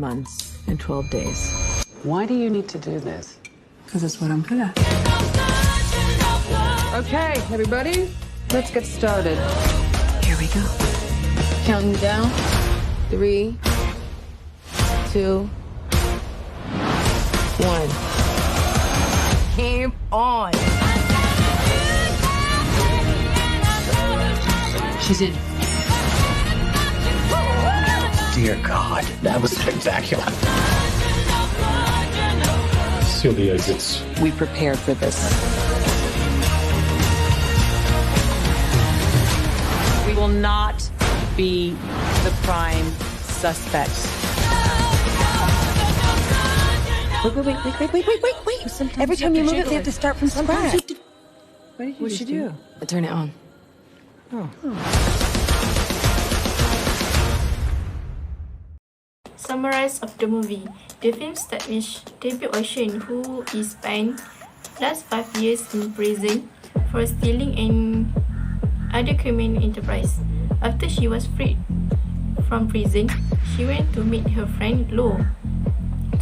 months and 12 days. Why do you need to do this? Because it's what I'm good at. Okay, everybody, let's get started. Here we go. Counting down. 3, 2, 1. Game on. She's in. Dear God, that was spectacular. Seal the exits. We prepared for this. We will not be the prime suspects. Wait. Every time you move it, they have to start from scratch. What'd she do? I turn it on. Summarize of the movie. The film starts with Debbie Ocean, who is spent last 5 years in prison for stealing and other criminal enterprise. After she was freed from prison, she went to meet her friend Lo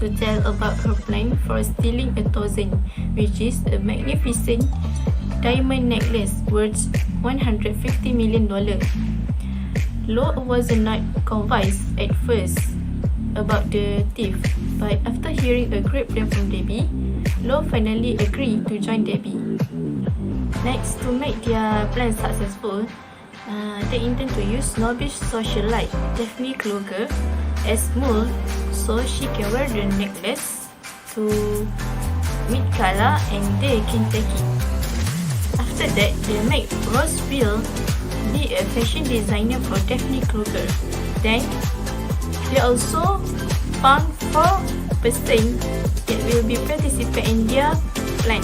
to tell about her plan for stealing a thousand, which is a magnificent diamond necklace worth $150 million. Lo was not convinced at first about the thief, but after hearing a great plan from Debbie, Lo finally agreed to join Debbie. Next, to make their plan successful, they intend to use snobbish socialite Daphne Kluger as mold so she can wear the necklace to meet Carla and they can take it. After that, they make Roseville be a fashion designer for Daphne Kluger. Then, they also found 4 person that will be participate in their plan.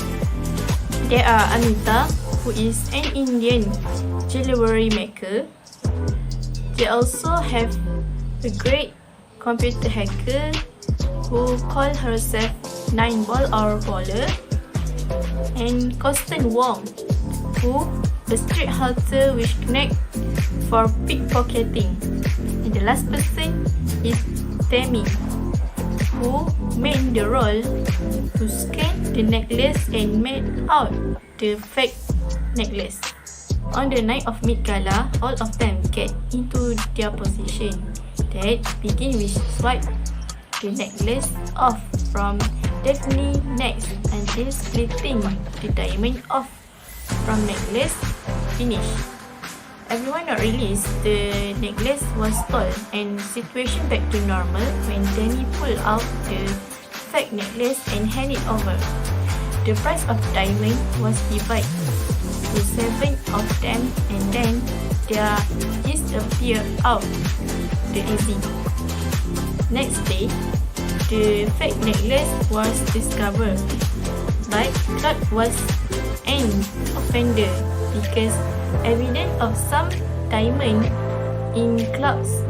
There are Amita, who is an Indian jewelry maker. They also have a great computer hacker who call herself 9-ball or baller, and Constance Wong, who a street hunter which connect for pickpocketing. And the last person is Tammy, who made the role to scan the necklace and made out the fake necklace. On the night of Meet Gala, all of them get into their position. That begin with swipe the necklace off from Daphne's neck until splitting the diamond off from necklace finish. Everyone not released, the necklace was stolen and situation back to normal when Danny pulled out the fake necklace and hand it over. The price of diamond was divided to 7 of them and then there disappeared out the exit. Next day, the fake necklace was discovered, but Clark was an offender because evidence of some diamond in Clark's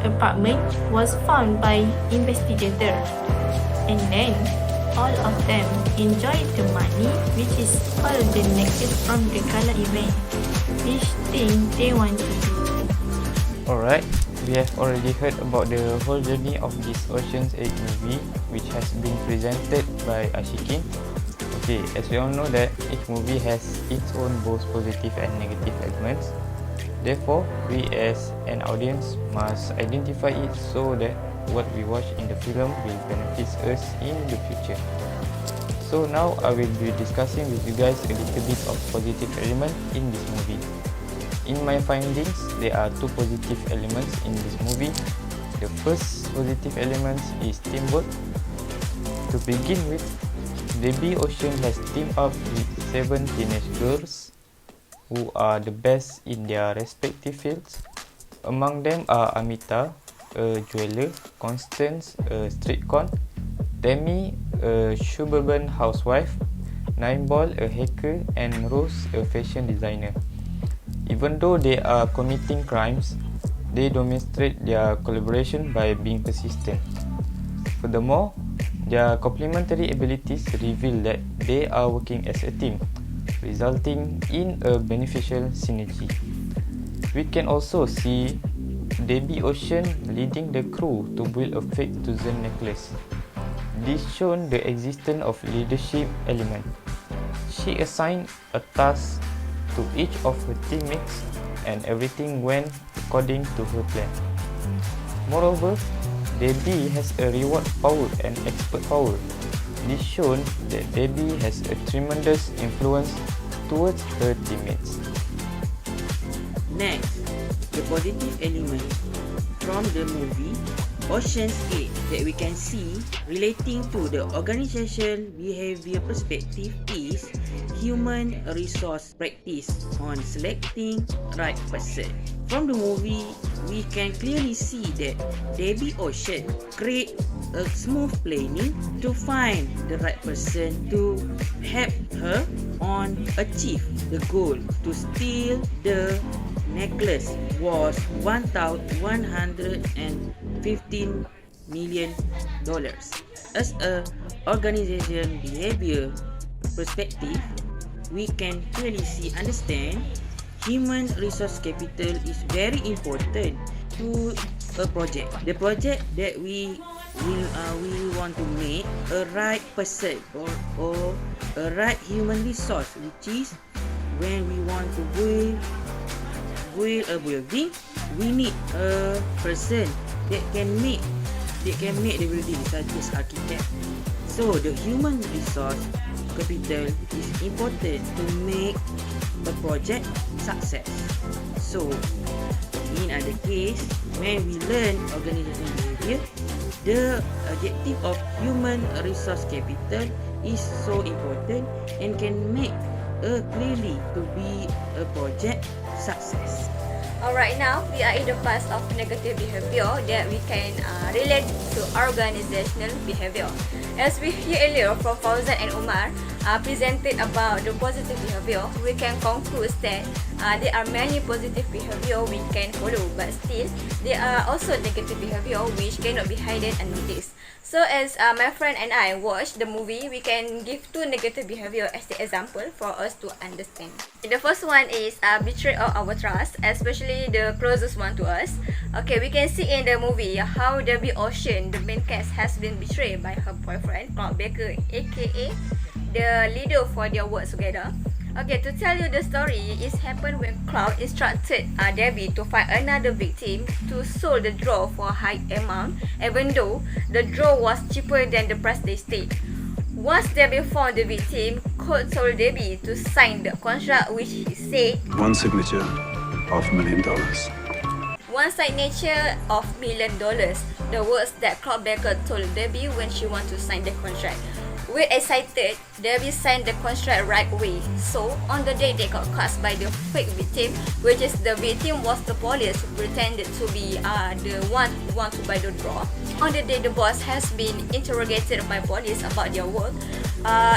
apartment was found by investigator, and then all of them enjoyed the money, which is all the necklace from the gala event, which thing they want to do. Alright, we have already heard about the whole journey of this Ocean's 8 movie, which has been presented by Ashikin. Okay, as we all know that each movie has its own both positive and negative elements. Therefore, we as an audience must identify it so that what we watch in the film will benefit us in the future. So now I will be discussing with you guys a little bit of positive element in this movie. In my findings, there are 2 positive elements in this movie. The first positive element is teamwork. To begin with, Debbie Ocean has teamed up with 7 teenage girls who are the best in their respective fields. Among them are Amita, a jeweler, Constance, a street con, Tammy, a suburban housewife, 9-ball, a hacker, and Rose, a fashion designer. Even though they are committing crimes, they demonstrate their collaboration by being persistent. Furthermore, their complementary abilities reveal that they are working as a team, resulting in a beneficial synergy. We can also see Debbie Ocean leading the crew to build a fake Tucson necklace. This shown the existence of leadership element. She assigned a task to each of her teammates and everything went according to her plan. Moreover, Debbie has a reward power and expert power. This shown that Debbie has a tremendous influence towards her teammates. Next, the positive element from the movie Ocean's 8 that we can see relating to the organization behavior perspective is human resource practice on selecting right person. From the movie, we can clearly see that Debbie Ocean create a smooth planning to find the right person to help her on achieve the goal to steal the necklace was $1,115 million. As a organization behavior perspective, we can clearly understand human resource capital is very important to a project. The project that we want to make a right person or a right human resource, which is when we want to build a building, we need a person that can make the building, such as architect. So the human resource capital is important to make a project success. So in other case, when we learn organization behavior, the objective of human resource capital is so important and can make clearly to be a project success. Alright, now we are in the part of negative behavior that we can relate to organizational behavior. As we hear earlier from Fauzan and Umar presented about the positive behavior, we can conclude that there are many positive behavior we can follow, but still there are also negative behavior which cannot be hidden unnoticed. So as my friend and I watch the movie, we can give two negative behavior as the example for us to understand. The first one is betrayal of our trust, especially the closest one to us. Okay, we can see in the movie how Debbie Ocean, the main cast, has been betrayed by her boyfriend, Clark Baker, aka the leader for their work together. Okay, to tell you the story, it happened when Clark instructed Debbie to find another victim to sold the draw for a high amount, even though the draw was cheaper than the price they stated. Once Debbie found the victim, Clark told Debbie to sign the contract, which he said, one signature of $1 million. one signature of $1 million, the words that Clark Baker told Debbie when she wanted to sign the contract. We're excited, Debbie signed the contract right away. So, on the day they got caught by the fake victim, which is the victim was the police who pretended to be the one who want to buy the draw. On the day the boss has been interrogated by police about their work,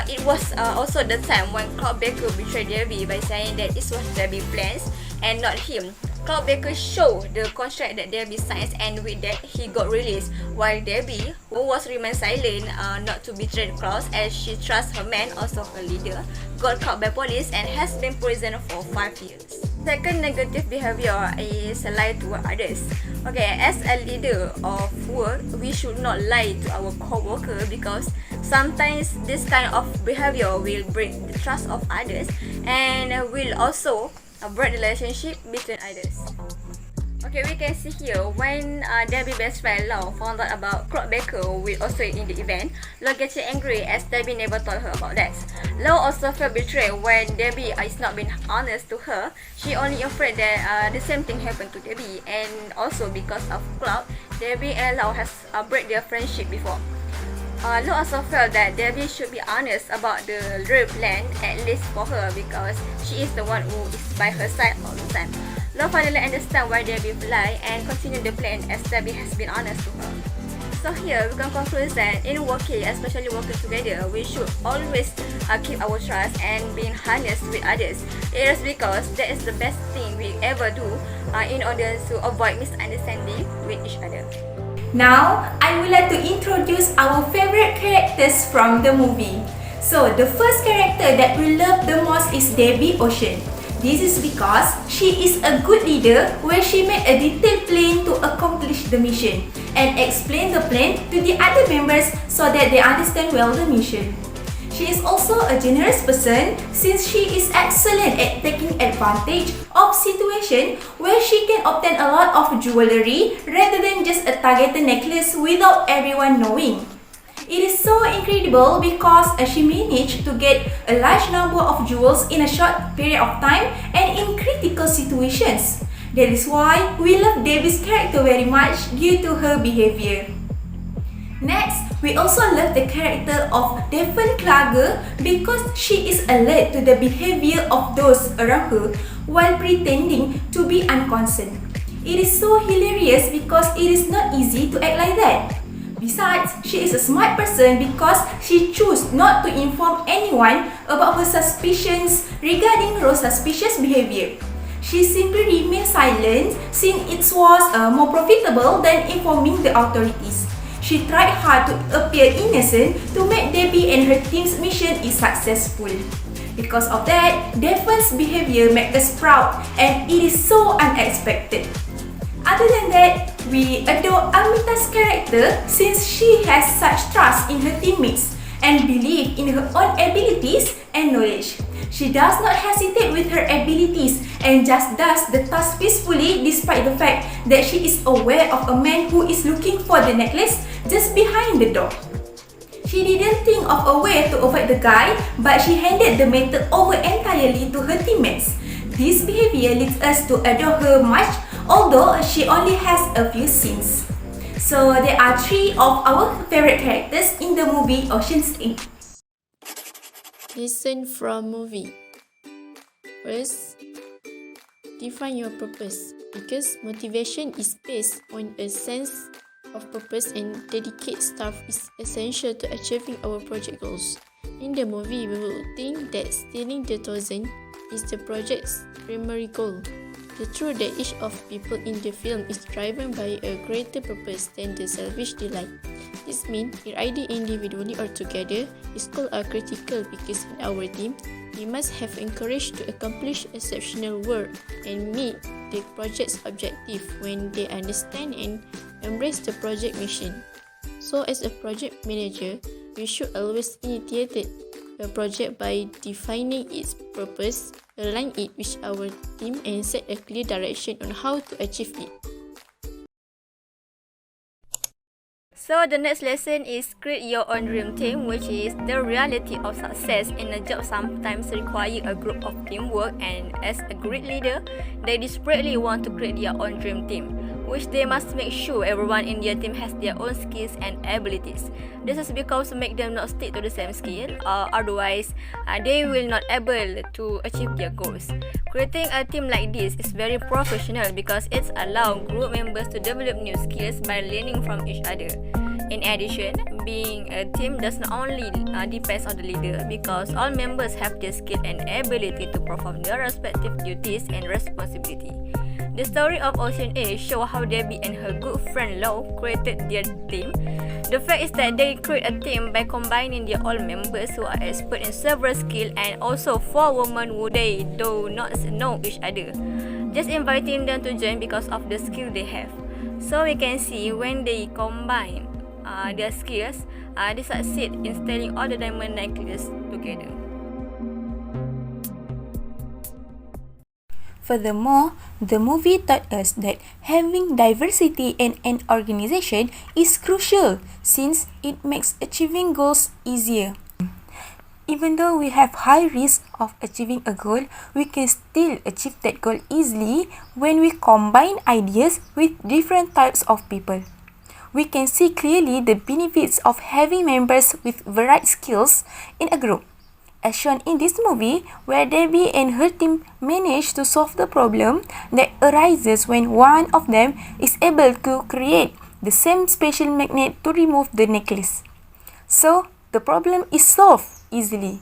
it was also the time when Clark Baker betrayed Debbie by saying that it was Debbie's plans and not him. Clark Baker showed the contract that Debbie signs, and with that he got released, while Debbie, who was remain silent not to betray Clark as she trusts her man, also her leader, got caught by police and has been imprisoned for 5 years. Second negative behavior is lie to others. Okay, as a leader of work, we should not lie to our co-worker because sometimes this kind of behavior will break the trust of others and will also break the relationship between others. Okay, we can see here when Debbie's best friend Lau found out about Clark Baker will also in the event, Lau gets angry as Debbie never told her about that. Lau also felt betrayed when Debbie is not being honest to her. She only afraid that the same thing happened to Debbie, and also because of Clark, Debbie and Lau has break their friendship before. Lau also felt that Debbie should be honest about the real plan, at least for her, because she is the one who is by her side all the time. Lau finally understand why Debbie lied and continue the plan as Debbie has been honest to her. So here we can conclude that in working, especially working together, we should always keep our trust and being honest with others. It is because that is the best thing we ever do in order to avoid misunderstanding with each other. Now, I would like to introduce our favorite characters from the movie. So, the first character that we love the most is Debbie Ocean. This is because she is a good leader where she made a detailed plan to accomplish the mission and explain the plan to the other members so that they understand well the mission. She is also a generous person since she is excellent at taking advantage of situation where she can obtain a lot of jewelry rather than just a targeted necklace without everyone knowing. It is so incredible because she managed to get a large number of jewels in a short period of time and in critical situations. That is why we love Debbie's character very much due to her behavior. Next, we also love the character of Devon Klager because she is alert to the behavior of those around her while pretending to be unconcerned. It is so hilarious because it is not easy to act like that. Besides, she is a smart person because she chose not to inform anyone about her suspicions regarding Rose's suspicious behavior. She simply remained silent since it was more profitable than informing the authorities. She tried hard to appear innocent to make Debbie and her team's mission is successful. Because of that, Devon's behavior makes us proud and it is so unexpected. Other than that, we adore Amita's character since she has such trust in her teammates and believe in her own abilities and knowledge. She does not hesitate with her abilities and just does the task peacefully despite the fact that she is aware of a man who is looking for the necklace just behind the door. She didn't think of a way to avoid the guy, but she handed the matter over entirely to her teammates. This behavior leads us to adore her much, although she only has a few scenes. So there are 3 of our favorite characters in the movie Ocean's 8. Lesson from movie. First, define your purpose because motivation is based on a sense of purpose and dedicated staff is essential to achieving our project goals. In the movie, we will think that stealing the thousand is the project's primary goal. The truth that each of people in the film is driven by a greater purpose than the selfish delight. This means, either individually or together, these goals are critical because in our team, we must have encouraged to accomplish exceptional work and meet the project's objective when they understand and embrace the project mission. So as a project manager, we should always initiate a project by defining its purpose, align it with our team and set a clear direction on how to achieve it. So the next lesson is create your own dream team, which is the reality of success in a job sometimes require a group of teamwork, and as a great leader, they desperately want to create their own dream team, which they must make sure everyone in their team has their own skills and abilities. This is because to make them not stick to the same skill, or otherwise they will not able to achieve their goals. Creating a team like this is very professional because it allows group members to develop new skills by learning from each other. In addition, being a team does not only depend on the leader because all members have the skill and ability to perform their respective duties and responsibility. The story of Ocean 8 shows how Debbie and her good friend Lau created their team. The fact is that they create a team by combining their all members who are expert in several skills and also 4 women who they do not know each other, just inviting them to join because of the skill they have. So we can see when they combine their skills, they succeed in stealing all the diamond necklaces together. Furthermore, the movie taught us that having diversity in an organization is crucial since it makes achieving goals easier. Even though we have high risk of achieving a goal, we can still achieve that goal easily when we combine ideas with different types of people. We can see clearly the benefits of having members with varied skills in a group, as shown in this movie, where Debbie and her team manage to solve the problem that arises when one of them is able to create the same special magnet to remove the necklace. So, the problem is solved easily.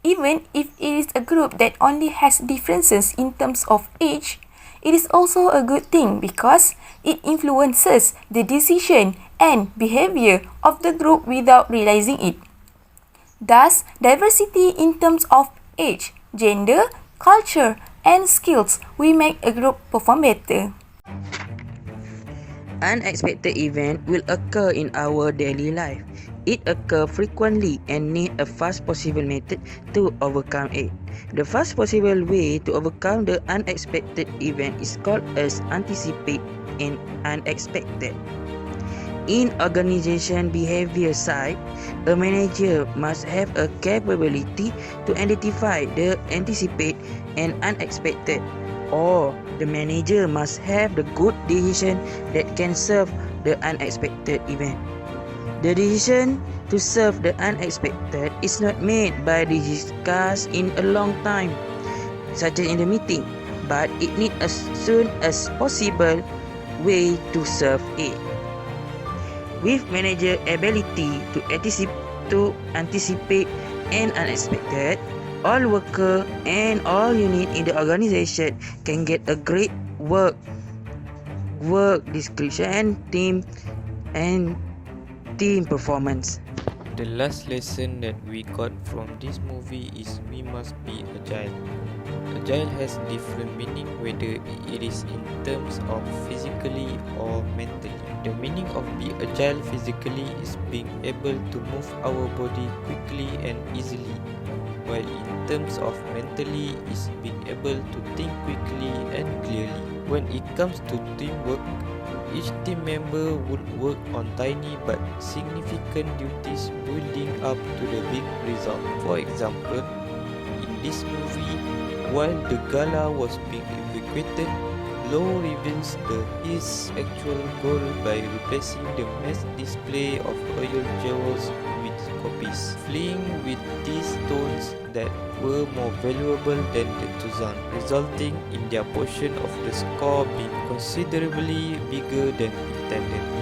Even if it is a group that only has differences in terms of age, it is also a good thing because it influences the decision and behavior of the group without realizing it. Thus, diversity in terms of age, gender, culture, and skills will make a group perform better. Unexpected event will occur in our daily life. It occurs frequently and need a fast possible method to overcome it. The fast possible way to overcome the unexpected event is called as anticipate and unexpected. In organization behavior side, a manager must have a capability to identify the anticipate and unexpected, or the manager must have the good decision that can serve the unexpected event. The decision to serve the unexpected is not made by discussed in a long time, such as in the meeting, but it needs as soon as possible way to serve it. With manager ability to anticipate and unexpected, all worker and all unit in the organization can get a great work description and team performance. The last lesson that we got from this movie is we must be agile. Agile has different meaning whether it is in terms of physically or mentally. The meaning of be agile physically is being able to move our body quickly and easily, while in terms of mentally is being able to think quickly and clearly. When it comes to teamwork, each team member would work on tiny but significant duties building up to the big result. For example, in this movie, while the gala was being evacuated, Lo reveals his actual goal by replacing the mass display of oil jewels with copies, fleeing with these stones that were more valuable than the Tuzan, resulting in their portion of the score being considerably bigger than intended.